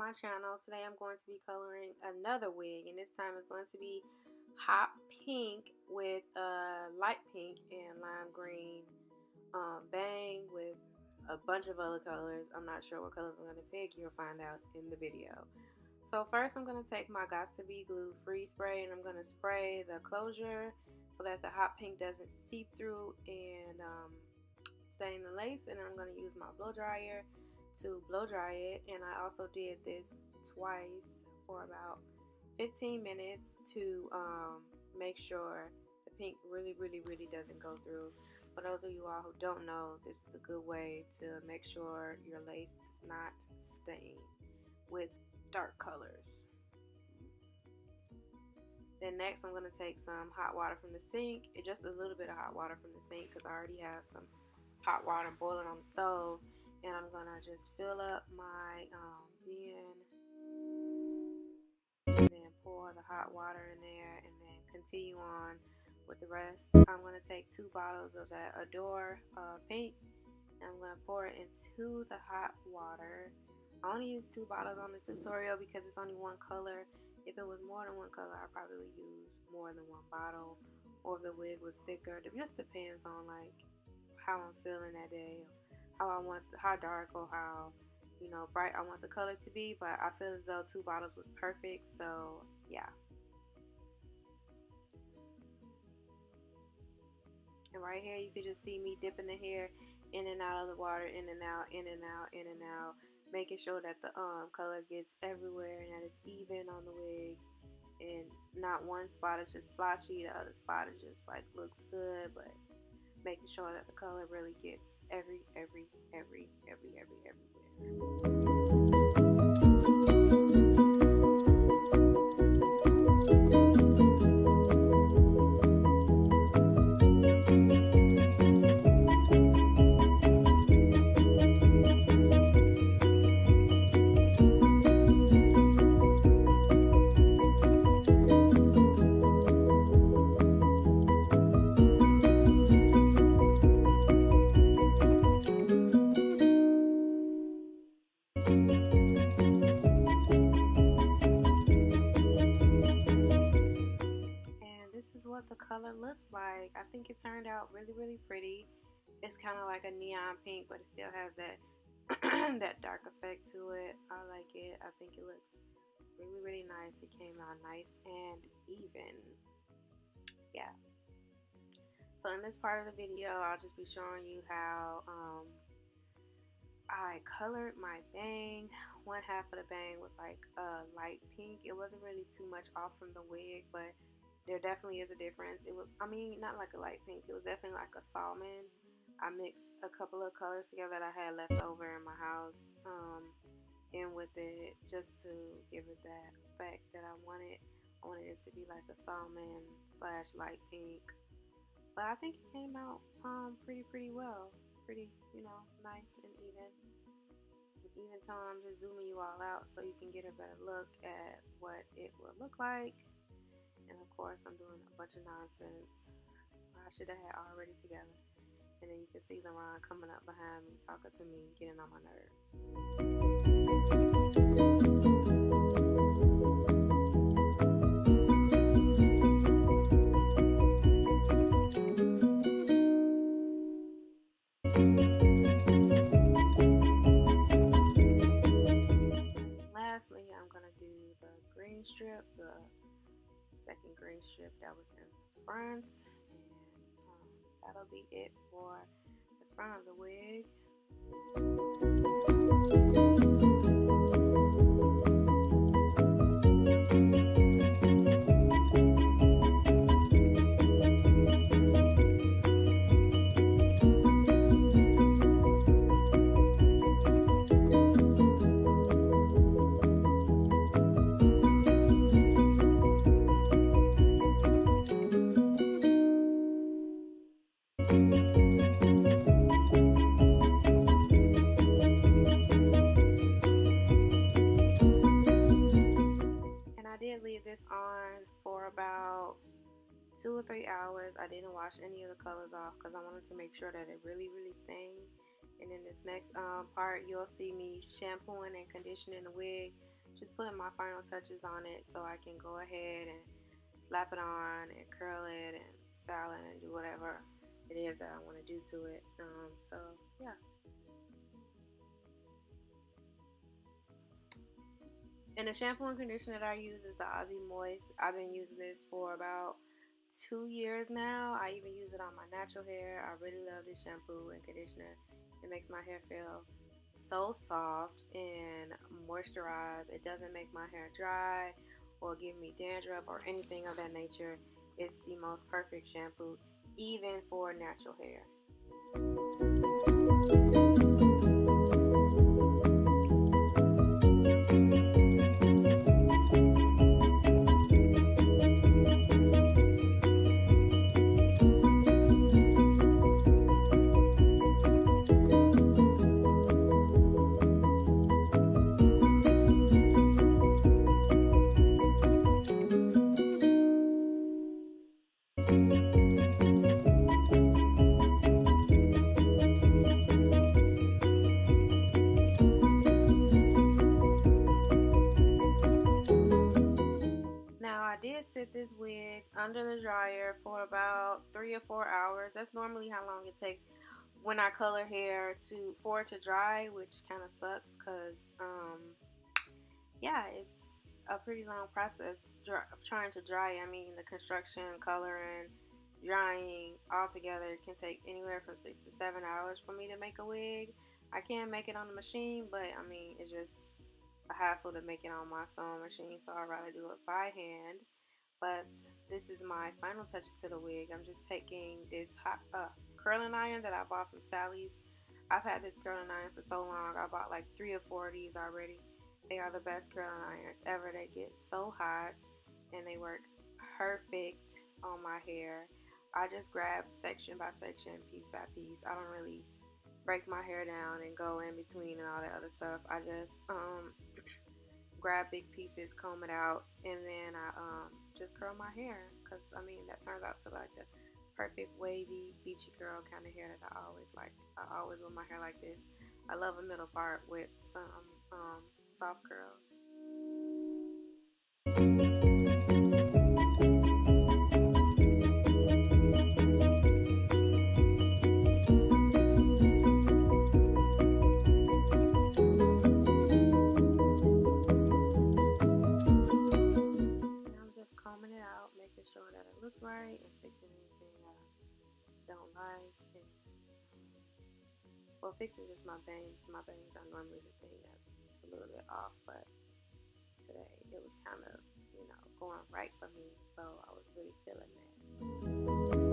my channel. Today I'm going to be coloring another wig, and this time it's going to be hot pink with light pink and lime green bang with a bunch of other colors. I'm not sure what colors I'm going to pick. You'll find out in the video. So first I'm going to take my Got to Be Glue Free Spray, and I'm going to spray the closure so that the hot pink doesn't seep through and stain the lace. And then I'm going to use my blow dryer to blow dry it, and I also did this twice for about 15 minutes to make sure the pink really doesn't go through. For those of you all who don't know, this is a good way to make sure your lace does not stain with dark colors. Then next I'm going to take some hot water from the sink, just a little bit of hot water from the sink because I already have some hot water boiling on the stove. And I'm gonna just fill up my bin, and then pour the hot water in there, and then continue on with the rest. I'm gonna take 2 bottles of that Adore paint, and I'm gonna pour it into the hot water. I only use 2 bottles on this tutorial because it's only one color. If it was more than one color, I probably would use more than 1 bottle, or if the wig was thicker. It just depends on like how I'm feeling that day, how dark or how bright I want the color to be. But I feel as though 2 bottles was perfect, so yeah. And right here you can just see me dipping the hair in and out of the water, in and out, in and out, in and out, making sure that the color gets everywhere and that it's even on the wig, and not one spot is just splotchy, the other spot is just like looks good, but making sure that the color really gets everywhere. What the color looks like. I think it turned out really pretty. It's kind of like a neon pink, but it still has that that dark effect to it. I like it. I think it looks really nice. It came out nice and even. Yeah. So in this part of the video, I'll just be showing you how I colored my bang. One half of the bang was like light pink. It wasn't really too much off from the wig, but there definitely is a difference. It was, not like a light pink. It was definitely like a salmon. I mixed a couple of colors together that I had left over in my house in with it, just to give it that effect that I wanted. I wanted it to be like a salmon / light pink. But I think it came out pretty well. Pretty, nice and even. Even tone, I'm just zooming you all out so you can get a better look at what it will look like. And of course, I'm doing a bunch of nonsense I should have had already together. And then you can see LaRon coming up behind me, talking to me, getting on my nerves. Lastly, I'm going to do the green strip, the second green strip that was in front, and that'll be it for the front of the wig. This on for about 2 or 3 hours. I didn't wash any of the colors off because I wanted to make sure that it really stained. And in this next part, you'll see me shampooing and conditioning the wig just putting my final touches on it so I can go ahead and slap it on and curl it and style it and do whatever it is that I want to do to it. So yeah. And the shampoo and conditioner that I use is the Aussie Moist. I've been using this for about 2 years now. I even use it on my natural hair. I really love this shampoo and conditioner. It makes my hair feel so soft and moisturized. It doesn't make my hair dry or give me dandruff or anything of that nature. It's the most perfect shampoo, even for natural hair. Now I did sit this wig under the dryer for about 3 or 4 hours. That's normally how long it takes when I color hair for it to dry, which kind of sucks because yeah, it's a pretty long process trying to dry. I mean, the construction, coloring, drying all together can take anywhere from 6 to 7 hours for me to make a wig. I can make it on the machine, but I mean, it's just a hassle to make it on my sewing machine, so I'd rather do it by hand. But this is my final touches to the wig. I'm just taking this hot curling iron that I bought from Sally's. I've had this curling iron for so long. I bought like 3 or 4 of these already. They are the best curling irons ever. They get so hot and they work perfect on my hair. I just grab section by section, piece by piece. I don't really break my hair down and go in between and all that other stuff. I just grab big pieces, comb it out, and then I just curl my hair, because I mean that turns out to like the perfect wavy beachy curl kind of hair that I always like. I always wear my hair like this. I love a middle part with some soft curls. Making sure that it looks right and fixing anything that I don't like. And, well, fixing just my bangs. My bangs are normally the thing that's a little bit off, but today it was kind of, going right for me, so I was really feeling that.